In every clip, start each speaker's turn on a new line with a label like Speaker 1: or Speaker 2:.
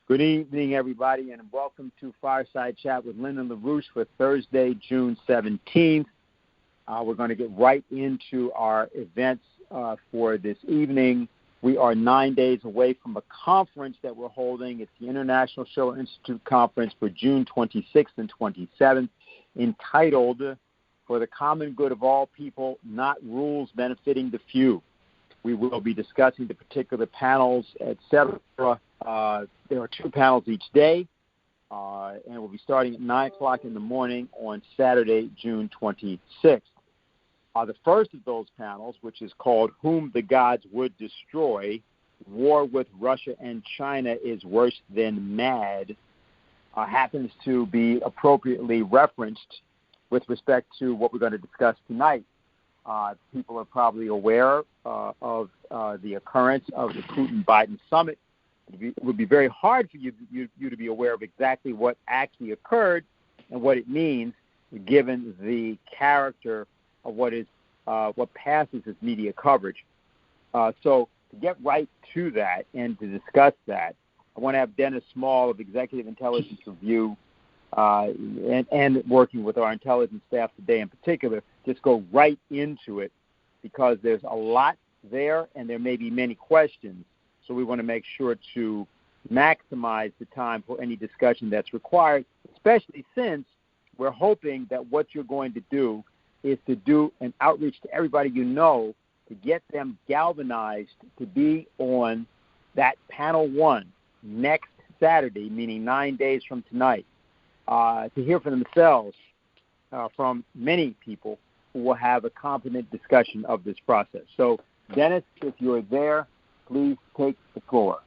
Speaker 1: Good evening, everybody, and welcome to Fireside Chat with Lyndon LaRouche for Thursday, June 17th. We're going to get right into our events for this evening. We are 9 days away from a conference that we're holding. It's the International Show Institute Conference for June 26th and 27th, entitled For the Common Good of All People, Not Rules Benefiting the Few. We will be discussing the particular panels, etc. There are 2 panels each day, and we'll be starting at 9 o'clock in the morning on Saturday, June 26th. The first of those panels, which is called Whom the Gods Would Destroy, War with Russia and China is Worse Than Mad, happens to be appropriately referenced with respect to what we're going to discuss tonight. People are probably aware of the occurrence of the Putin-Biden summit. It would be very hard for you to be aware of exactly what actually occurred and what it means, given the character of what passes as media coverage. So to get right to that and to discuss that, I want to have Dennis Small of Executive Intelligence Review and working with our intelligence staff today in particular, just go right into it because there's a lot there and there may be many questions. So we want to make sure to maximize the time for any discussion that's required, especially since we're hoping that what you're going to do is to do an outreach to everybody you know to get them galvanized to be on that panel 1 next Saturday, meaning 9 days from tonight, to hear for themselves from many people who will have a competent discussion of this process. So, Dennis, if you're there, please take the floor.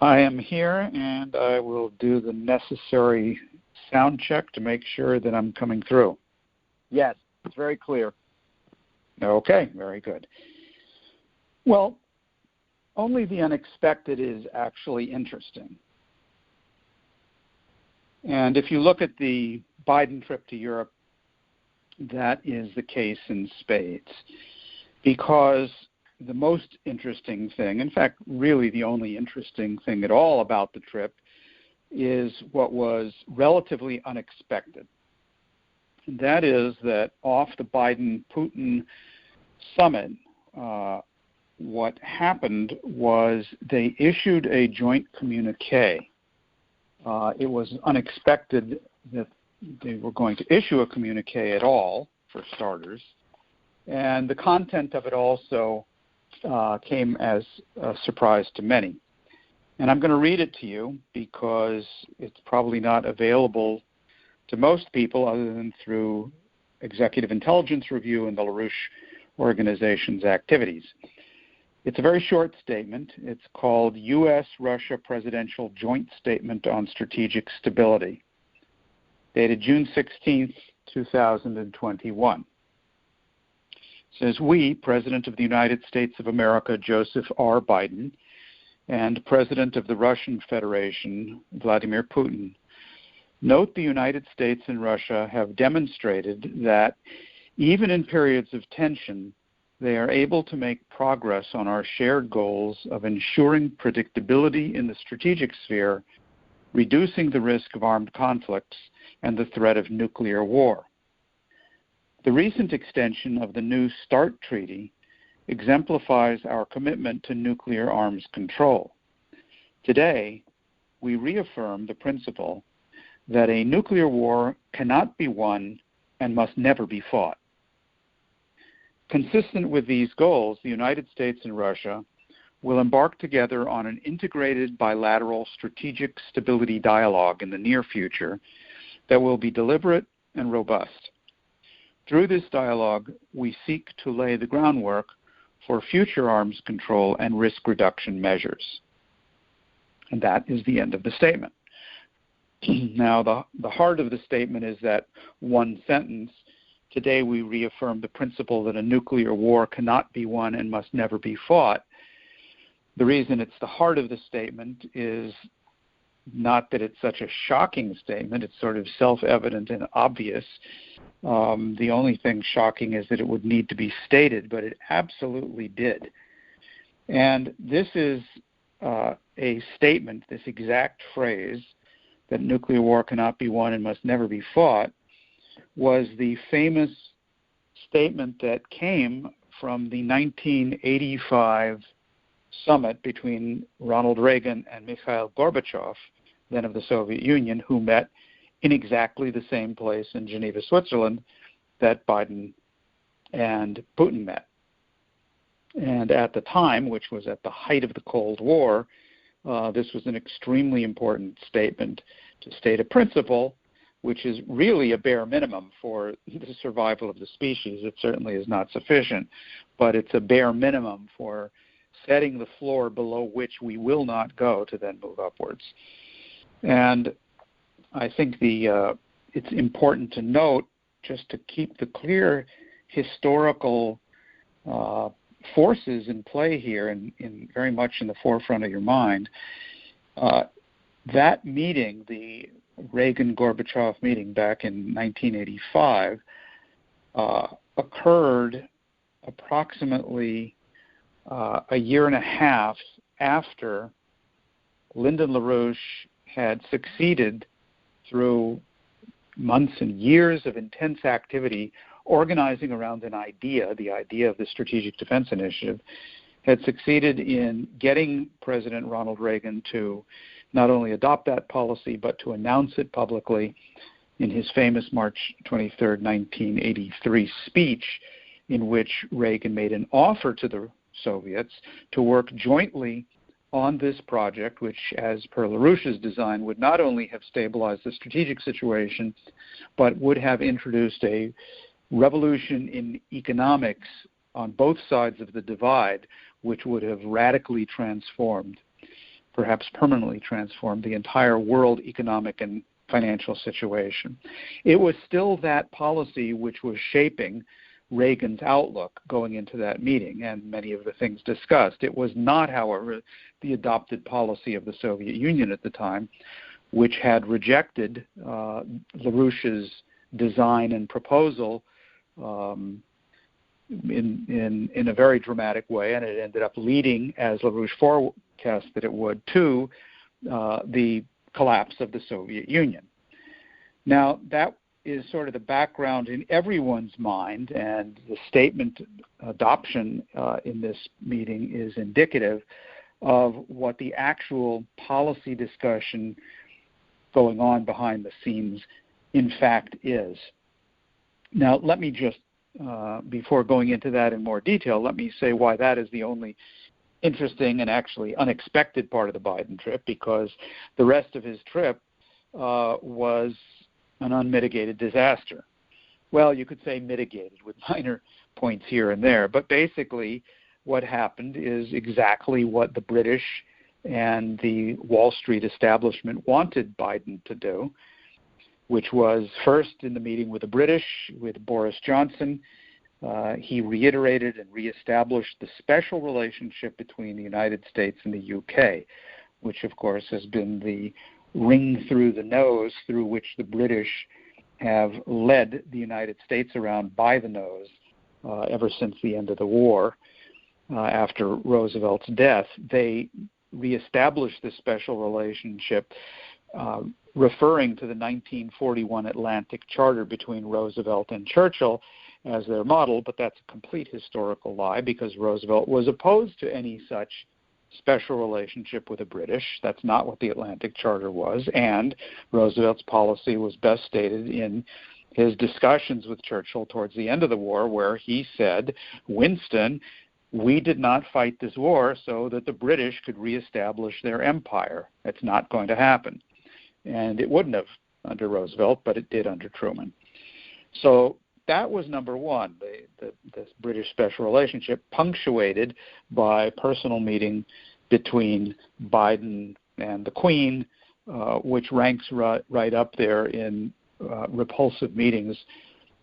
Speaker 2: I am here, and I will do the necessary sound check to make sure that I'm coming through.
Speaker 1: Yes, it's very clear.
Speaker 2: Okay, very good. Well, only the unexpected is actually interesting. And if you look at the Biden trip to Europe, that is the case in spades. Because the most interesting thing, in fact, really the only interesting thing at all about the trip, is what was relatively unexpected. And that is that off the Biden-Putin summit, what happened was they issued a joint communique. It was unexpected that they were going to issue a communique at all, for starters. And the content of it also came as a surprise to many. And I'm going to read it to you because it's probably not available to most people other than through Executive Intelligence Review and the LaRouche organization's activities. It's a very short statement. It's called U.S.-Russia Presidential Joint Statement on Strategic Stability, dated June 16, 2021. It says, we, President of the United States of America, Joseph R. Biden, and President of the Russian Federation, Vladimir Putin, note the United States and Russia have demonstrated that even in periods of tension, they are able to make progress on our shared goals of ensuring predictability in the strategic sphere, reducing the risk of armed conflicts, and the threat of nuclear war. The recent extension of the New START Treaty exemplifies our commitment to nuclear arms control. Today, we reaffirm the principle that a nuclear war cannot be won and must never be fought. Consistent with these goals, the United States and Russia will embark together on an integrated bilateral strategic stability dialogue in the near future that will be deliberate and robust. Through this dialogue, we seek to lay the groundwork for future arms control and risk reduction measures. And that is the end of the statement. Now, the heart of the statement is that one sentence. Today we reaffirm the principle that a nuclear war cannot be won and must never be fought. The reason it's the heart of the statement is not that it's such a shocking statement. It's sort of self-evident and obvious. The only thing shocking is that it would need to be stated, but it absolutely did. And this is a statement, this exact phrase, that nuclear war cannot be won and must never be fought, was the famous statement that came from the 1985 summit between Ronald Reagan and Mikhail Gorbachev, then of the Soviet Union, who met in exactly the same place in Geneva, Switzerland, that Biden and Putin met. And at the time, which was at the height of the Cold War, this was an extremely important statement to state a principle, which is really a bare minimum for the survival of the species. It certainly is not sufficient, but it's a bare minimum for setting the floor below which we will not go to then move upwards. And I think it's important to note, just to keep the clear historical forces in play here and in very much in the forefront of your mind, that meeting, the Reagan-Gorbachev meeting back in 1985, occurred approximately a year and a half after Lyndon LaRouche had succeeded through months and years of intense activity organizing around an idea, the idea of the Strategic Defense Initiative, had succeeded in getting President Ronald Reagan to not only adopt that policy, but to announce it publicly in his famous March 23, 1983 speech, in which Reagan made an offer to the Soviets to work jointly on this project, which, as per LaRouche's design, would not only have stabilized the strategic situation, but would have introduced a revolution in economics on both sides of the divide, which would have radically transformed, perhaps permanently transformed, the entire world economic and financial situation. It was still that policy which was shaping Reagan's outlook going into that meeting and many of the things discussed. It was not, however, the adopted policy of the Soviet Union at the time, which had rejected LaRouche's design and proposal in a very dramatic way, and it ended up leading, as LaRouche forecast that it would, to the collapse of the Soviet Union. Now, that is sort of the background in everyone's mind, and the statement adoption in this meeting is indicative of what the actual policy discussion going on behind the scenes in fact is. Now, let me just, before going into that in more detail, let me say why that is the only interesting and actually unexpected part of the Biden trip, because the rest of his trip was an unmitigated disaster. Well, you could say mitigated with minor points here and there, but basically what happened is exactly what the British and the Wall Street establishment wanted Biden to do, which was first in the meeting with the British, with Boris Johnson, he reiterated and reestablished the special relationship between the United States and the UK, which of course has been the ring through the nose through which the British have led the United States around by the nose ever since the end of the war. After Roosevelt's death, they reestablished this special relationship, referring to the 1941 Atlantic Charter between Roosevelt and Churchill as their model, but that's a complete historical lie, because Roosevelt was opposed to any such special relationship with the British. That's not what the Atlantic Charter was, and Roosevelt's policy was best stated in his discussions with Churchill towards the end of the war, where he said, Winston, we did not fight this war so that the British could reestablish their empire. It's not going to happen. And it wouldn't have under Roosevelt, but it did under Truman. So that was number one, this British special relationship, punctuated by personal meeting between Biden and the Queen, which ranks right up there in repulsive meetings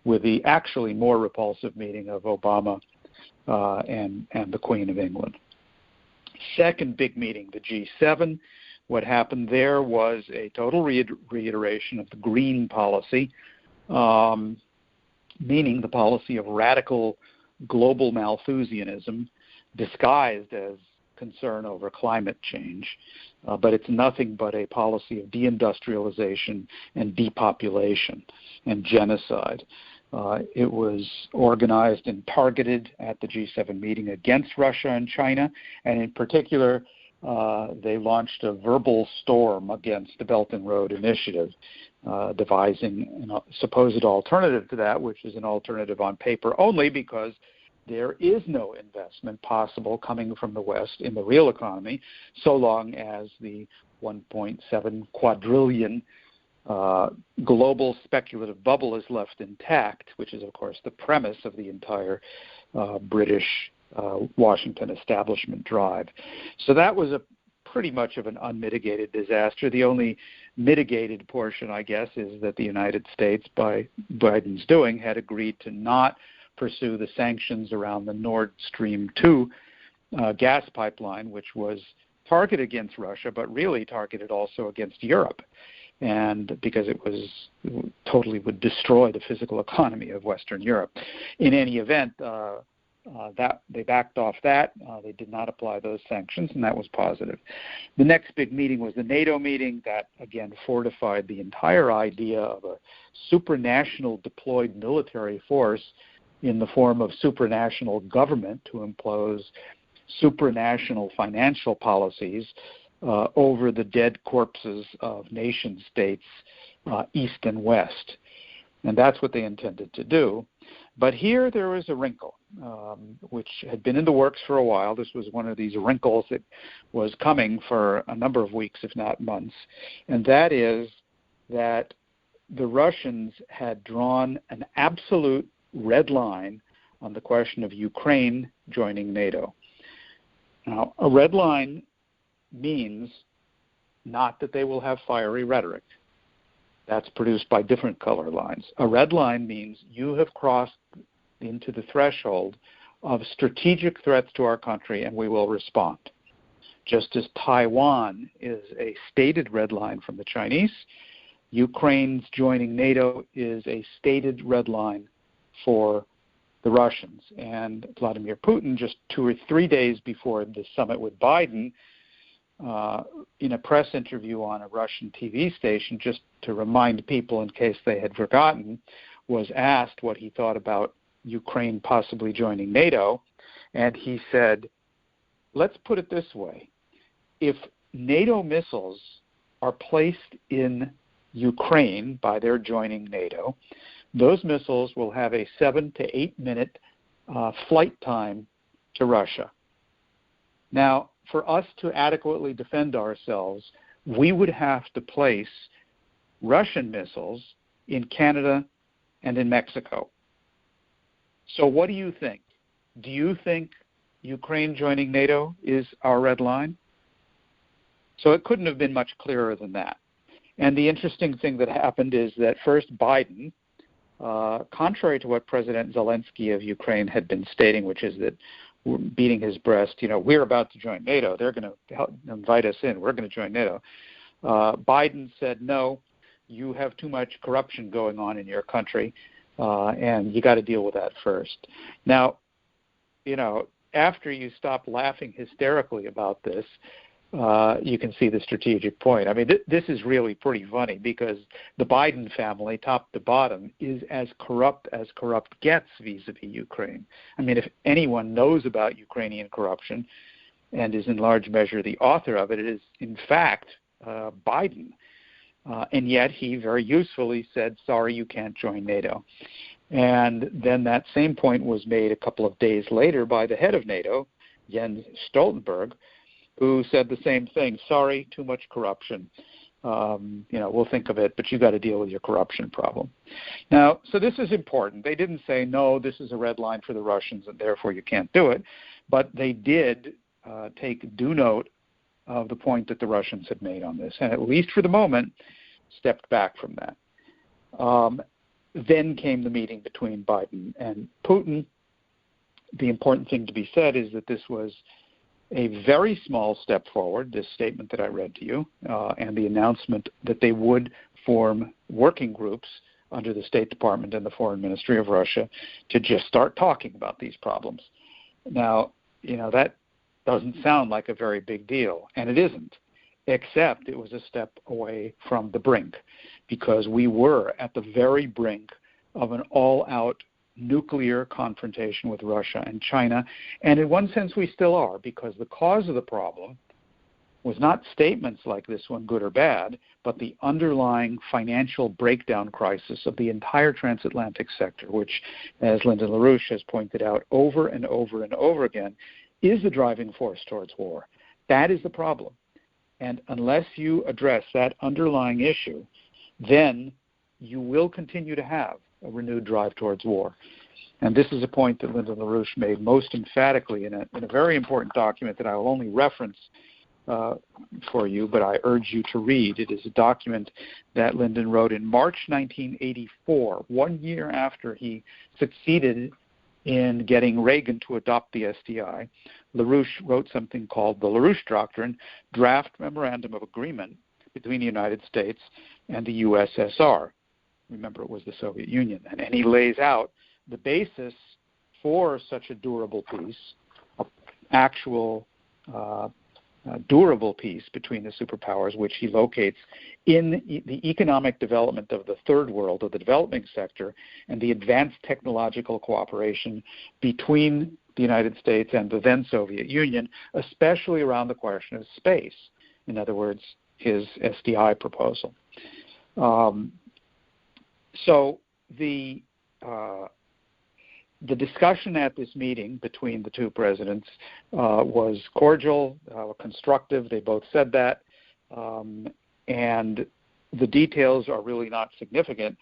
Speaker 2: with the actually more repulsive meeting of Obama and the Queen of England. Second big meeting, the G7. What happened there was a total reiteration of the green policy, meaning the policy of radical global Malthusianism disguised as concern over climate change, but it's nothing but a policy of deindustrialization and depopulation and genocide. It was organized and targeted at the G7 meeting against Russia and China, and in particular, they launched a verbal storm against the Belt and Road Initiative, devising a supposed alternative to that, which is an alternative on paper only because there is no investment possible coming from the West in the real economy so long as the 1.7 quadrillion global speculative bubble is left intact, which is, of course, the premise of the entire British Washington establishment drive. So that was a pretty much of an unmitigated disaster. The only mitigated portion, I guess, is that the United States, by Biden's doing, had agreed to not pursue the sanctions around the Nord Stream 2 gas pipeline, which was targeted against Russia, but really targeted also against Europe, and because it totally would destroy the physical economy of Western Europe. In any event, that they backed off that. They did not apply those sanctions, and that was positive. The next big meeting was the NATO meeting. That, again, fortified the entire idea of a supranational deployed military force in the form of supranational government to impose supranational financial policies over the dead corpses of nation states east and west. And that's what they intended to do. But here there was a wrinkle, which had been in the works for a while. This was one of these wrinkles that was coming for a number of weeks, if not months. And that is that the Russians had drawn an absolute red line on the question of Ukraine joining NATO. Now, a red line means not that they will have fiery rhetoric. That's produced by different color lines. A red line means you have crossed into the threshold of strategic threats to our country, and we will respond. Just as Taiwan is a stated red line from the Chinese, Ukraine's joining NATO is a stated red line for the Russians. And Vladimir Putin, just 2 or 3 days before the summit with Biden, in a press interview on a Russian TV station, just to remind people in case they had forgotten, was asked what he thought about Ukraine possibly joining NATO. And he said, let's put it this way. If NATO missiles are placed in Ukraine by their joining NATO, those missiles will have a 7 to 8 minute flight time to Russia. Now, for us to adequately defend ourselves, we would have to place Russian missiles in Canada and in Mexico. So what do you think? Do you think Ukraine joining NATO is our red line? So it couldn't have been much clearer than that. And the interesting thing that happened is that first Biden, contrary to what President Zelensky of Ukraine had been stating, which is that beating his breast, we're about to join NATO. They're going to invite us in. We're going to join NATO. Biden said, no, you have too much corruption going on in your country, and you got to deal with that first. Now, after you stop laughing hysterically about this, you can see the strategic point. I mean, this is really pretty funny because the Biden family, top to bottom, is as corrupt gets vis-a-vis Ukraine. I mean, if anyone knows about Ukrainian corruption and is in large measure the author of it, it is, in fact, Biden. And yet he very usefully said, sorry, you can't join NATO. And then that same point was made a couple of days later by the head of NATO, Jens Stoltenberg, who said the same thing. Sorry, too much corruption. We'll think of it, but you got to deal with your corruption problem. Now, so this is important. They didn't say, no, this is a red line for the Russians and therefore you can't do it. But they did take due note of the point that the Russians had made on this, and at least for the moment, stepped back from that. Then came the meeting between Biden and Putin. The important thing to be said is that this was a very small step forward, this statement that I read to you, and the announcement that they would form working groups under the State Department and the Foreign Ministry of Russia to just start talking about these problems. Now, that doesn't sound like a very big deal, and it isn't, except it was a step away from the brink, because we were at the very brink of an all-out nuclear confrontation with Russia and China, and in one sense we still are, because the cause of the problem was not statements like this one, good or bad, but the underlying financial breakdown crisis of the entire transatlantic sector, which, as Lyndon LaRouche has pointed out over and over and over again, is the driving force towards war. That is the problem. And unless you address that underlying issue, then you will continue to have a renewed drive towards war. And this is a point that Lyndon LaRouche made most emphatically in a very important document that I will only reference for you, but I urge you to read. It is a document that Lyndon wrote in March 1984, 1 year after he succeeded in getting Reagan to adopt the SDI. LaRouche wrote something called the LaRouche Doctrine, Draft Memorandum of Agreement between the United States and the USSR. Remember, it was the Soviet Union. And he lays out the basis for such a durable peace, an actual durable peace between the superpowers, which he locates in the economic development of the third world, of the developing sector, and the advanced technological cooperation between the United States and the then Soviet Union, especially around the question of space. In other words, his SDI proposal. So the discussion at this meeting between the two presidents was cordial, constructive. They both said that. And the details are really not significant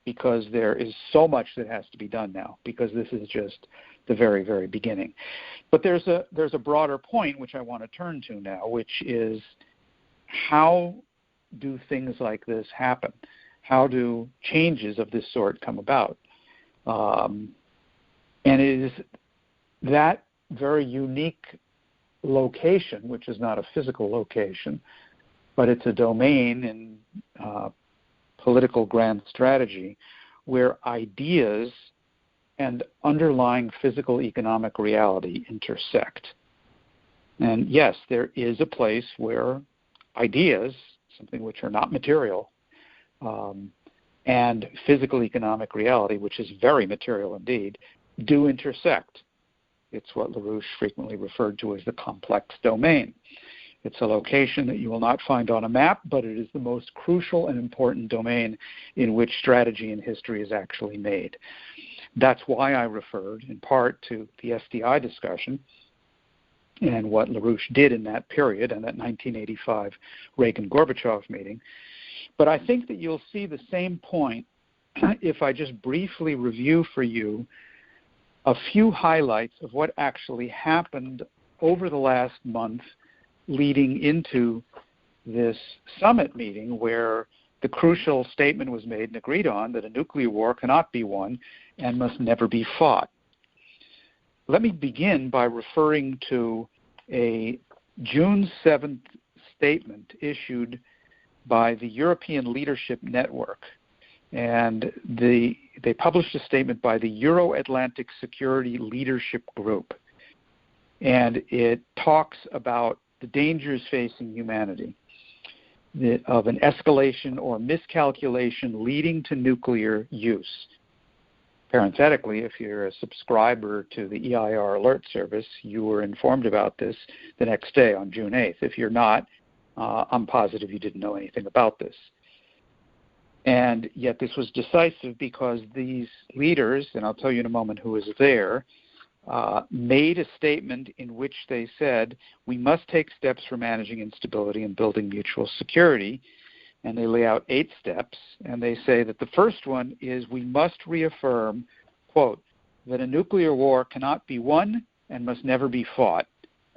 Speaker 2: because there is so much that has to be done now, because this is just the very, very beginning. But there's a broader point which I want to turn to now, which is how do things like this happen? How do changes of this sort come about? And it is that very unique location, which is not a physical location, but it's a domain in political grand strategy where ideas and underlying physical economic reality intersect. And yes, there is a place where ideas, something which are not material, and physical economic reality, which is very material indeed, do intersect. It's what LaRouche frequently referred to as the complex domain. It's a location that you will not find on a map, but it is the most crucial and important domain in which strategy and history is actually made. That's why I referred in part to the SDI discussion and what LaRouche did in that period and that 1985 Reagan-Gorbachev meeting. But I think that you'll see the same point if I just briefly review for you a few highlights of what actually happened over the last month leading into this summit meeting, where the crucial statement was made and agreed on that a nuclear war cannot be won and must never be fought. Let me begin by referring to a June 7th statement issued by the European Leadership Network. And they published a statement by the Euro-Atlantic Security Leadership Group. And it talks about the dangers facing humanity of an escalation or miscalculation leading to nuclear use. Parenthetically, if you're a subscriber to the EIR Alert Service, you were informed about this the next day on June 8th. If you're not, I'm positive you didn't know anything about this. And yet this was decisive because these leaders, and I'll tell you in a moment who was there, made a statement in which they said, we must take steps for managing instability and building mutual security. And they lay out 8 steps, and they say that the first one is we must reaffirm, quote, that a nuclear war cannot be won and must never be fought,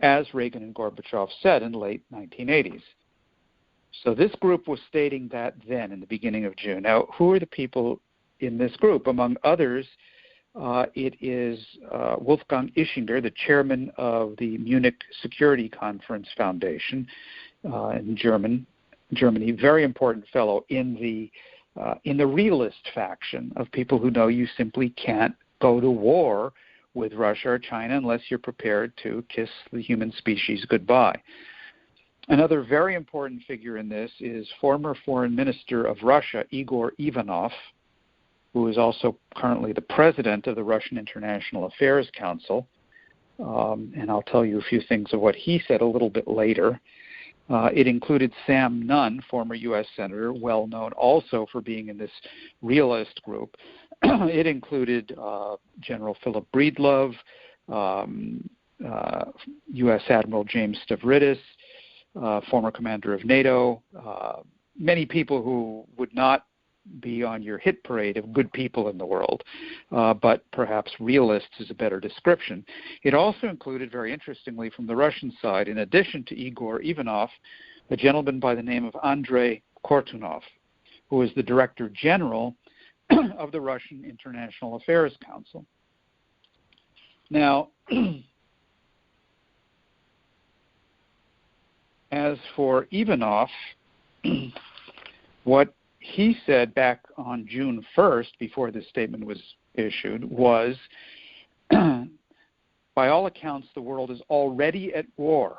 Speaker 2: as Reagan and Gorbachev said in the late 1980s. So this group was stating that then in the beginning of June. Now, who are the people in this group? Among others, it is Wolfgang Ischinger, the chairman of the Munich Security Conference Foundation in Germany, very important fellow in the realist faction of people who know you simply can't go to war with Russia or China unless you're prepared to kiss the human species goodbye. Another very important figure in this is former Foreign Minister of Russia, Igor Ivanov, who is also currently the president of the Russian International Affairs Council. And I'll tell you a few things of what he said a little bit later. It included Sam Nunn, former U.S. Senator, well known also for being in this realist group. It included General Philip Breedlove, U.S. Admiral James Stavridis, former commander of NATO, many people who would not be on your hit parade of good people in the world, but perhaps realists is a better description. It also included, very interestingly, from the Russian side, in addition to Igor Ivanov, a gentleman by the name of Andrei Kortunov, who is the Director General of the Russian International Affairs Council. Now, as for Ivanov, what he said back on June 1st, before this statement was issued, was, by all accounts, the world is already at war.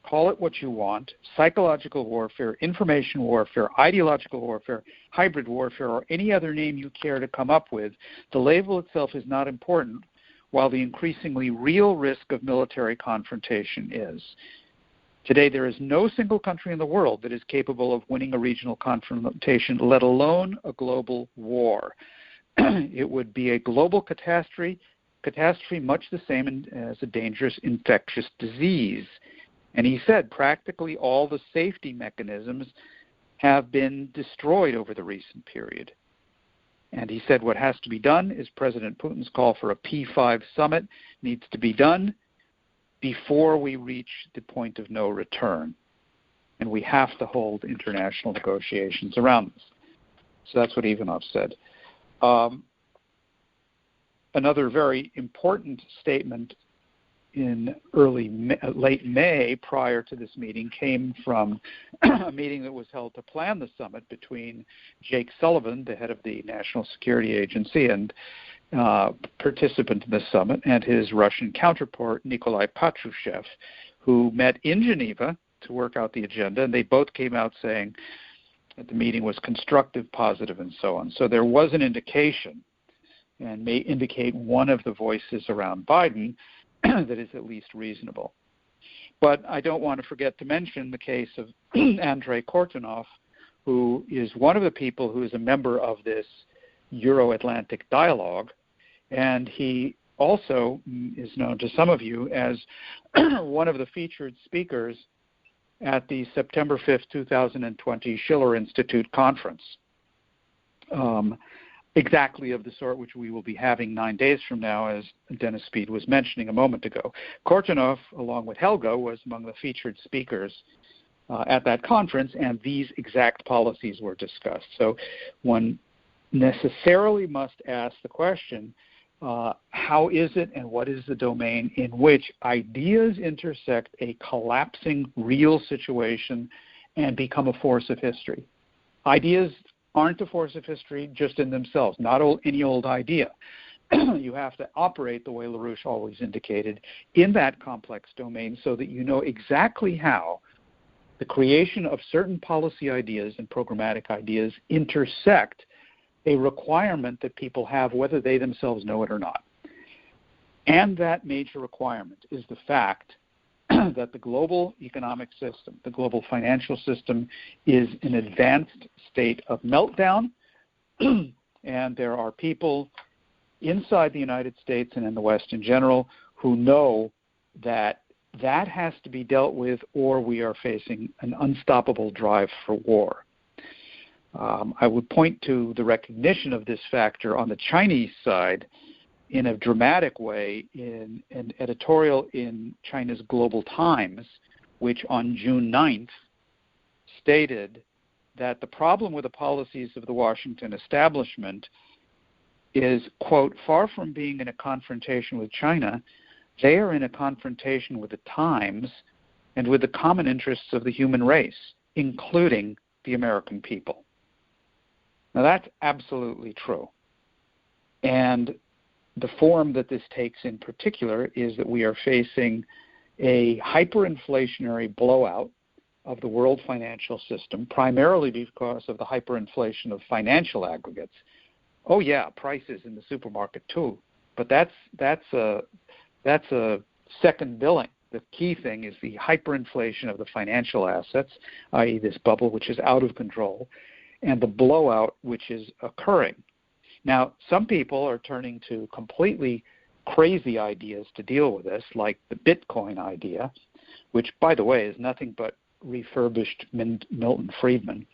Speaker 2: Call it what you want, psychological warfare, information warfare, ideological warfare, hybrid warfare, or any other name you care to come up with. The label itself is not important, while the increasingly real risk of military confrontation is. Today, there is no single country in the world that is capable of winning a regional confrontation, let alone a global war. It would be a global catastrophe much the same as a dangerous infectious disease. And he said practically all the safety mechanisms have been destroyed over the recent period. And he said what has to be done is President Putin's call for a P5 summit needs to be done before we reach the point of no return. And we have to hold international negotiations around this. So that's what Ivanov said. Another very important statement in late May, prior to this meeting, came from a meeting that was held to plan the summit between Jake Sullivan, the head of the National Security Agency and participant in the summit, and his Russian counterpart, Nikolai Patrushev, who met in Geneva to work out the agenda, and they both came out saying that the meeting was constructive, positive, and so on. So there was an indication, and may indicate one of the voices around Biden, that is at least reasonable. But I don't want to forget to mention the case of Andrei Kortunov, who is one of the people who is a member of this Euro-Atlantic dialogue, and he also is known to some of you as one of the featured speakers at the September 5th, 2020 Schiller Institute conference, exactly of the sort which we will be having 9 days from now, as Dennis Speed was mentioning a moment ago. Kortunov, along with Helga, was among the featured speakers at that conference, and these exact policies were discussed. So one necessarily must ask the question, how is it and what is the domain in which ideas intersect a collapsing real situation and become a force of history? Ideas aren't a force of history just in themselves, not any old idea. You have to operate the way LaRouche always indicated in that complex domain so that you know exactly how the creation of certain policy ideas and programmatic ideas intersect a requirement that people have, whether they themselves know it or not. And that major requirement is the fact that the global economic system, the global financial system, is in an advanced state of meltdown, and there are people inside the United States and in the West in general who know that that has to be dealt with, or we are facing an unstoppable drive for war. I would point to the recognition of this factor on the Chinese side in a dramatic way in an editorial in China's Global Times, which on June 9th stated that the problem with the policies of the Washington establishment is, quote, far from being in a confrontation with China, they are in a confrontation with the times and with the common interests of the human race, including the American people. Now, that's absolutely true. And the form that this takes in particular is that we are facing a hyperinflationary blowout of the world financial system, primarily because of the hyperinflation of financial aggregates. Oh yeah, prices in the supermarket too, but that's a second billing. The key thing is the hyperinflation of the financial assets, i.e. this bubble which is out of control, and the blowout which is occurring. Now, some people are turning to completely crazy ideas to deal with this, like the Bitcoin idea, which, by the way, is nothing but refurbished Milton Friedman,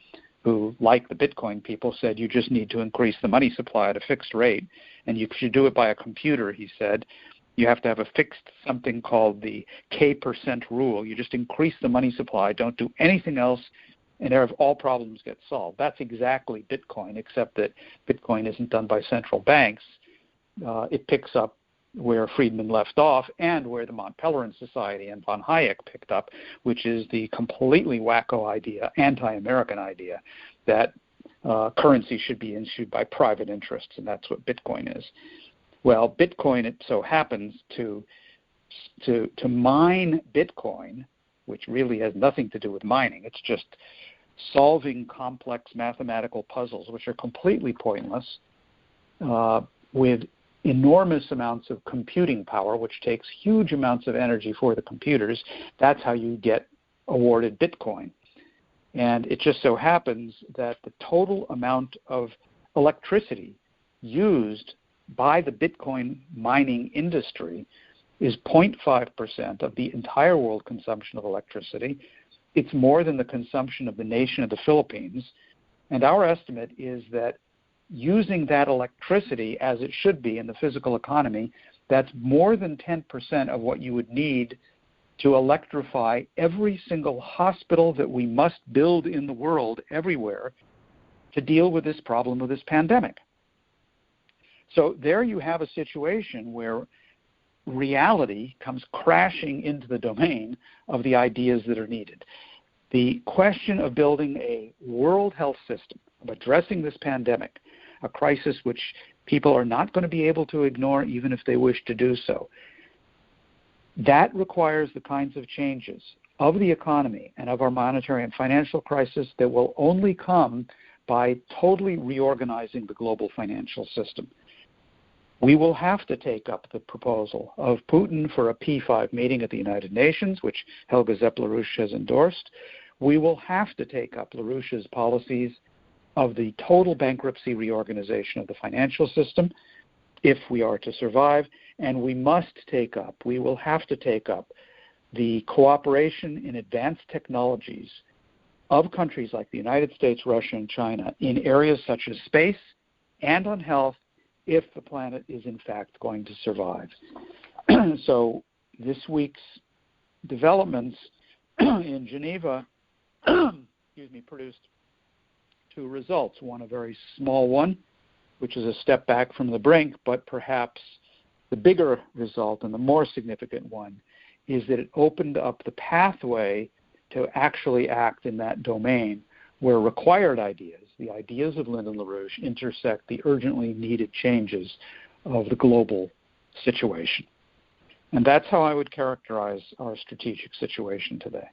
Speaker 2: who, like the Bitcoin people, said you just need to increase the money supply at a fixed rate, and you should do it by a computer, he said. You have to have a fixed something called the K% rule. You just increase the money supply, don't do anything else, and all problems get solved. That's exactly Bitcoin, except that Bitcoin isn't done by central banks. It picks up where Friedman left off and where the Mont Pelerin Society and von Hayek picked up, which is the completely wacko idea, anti-American idea, that currency should be issued by private interests, and that's what Bitcoin is. Well, Bitcoin, it so happens to mine Bitcoin, which really has nothing to do with mining. It's just solving complex mathematical puzzles, which are completely pointless, with enormous amounts of computing power, which takes huge amounts of energy for the computers. That's how you get awarded Bitcoin. And it just so happens that the total amount of electricity used by the Bitcoin mining industry is 0.5% of the entire world consumption of electricity. It's more than the consumption of the nation of the Philippines. And our estimate is that using that electricity as it should be in the physical economy, that's more than 10% of what you would need to electrify every single hospital that we must build in the world everywhere to deal with this problem of this pandemic. So there you have a situation where reality comes crashing into the domain of the ideas that are needed. The question of building a world health system, of addressing this pandemic, a crisis which people are not going to be able to ignore even if they wish to do so, that requires the kinds of changes of the economy and of our monetary and financial crisis that will only come by totally reorganizing the global financial system. We will have to take up the proposal of Putin for a P5 meeting at the United Nations, which Helga Zepp-LaRouche has endorsed. We will have to take up LaRouche's policies of the total bankruptcy reorganization of the financial system if we are to survive, and we will have to take up the cooperation in advanced technologies of countries like the United States, Russia, and China in areas such as space and on health if the planet is in fact going to survive. So this week's developments in Geneva produced two results. One, a very small one, which is a step back from the brink, but perhaps the bigger result and the more significant one is that it opened up the pathway to actually act in that domain where required ideas, the ideas of Lyndon LaRouche, intersect the urgently needed changes of the global situation. And that's how I would characterize our strategic situation today.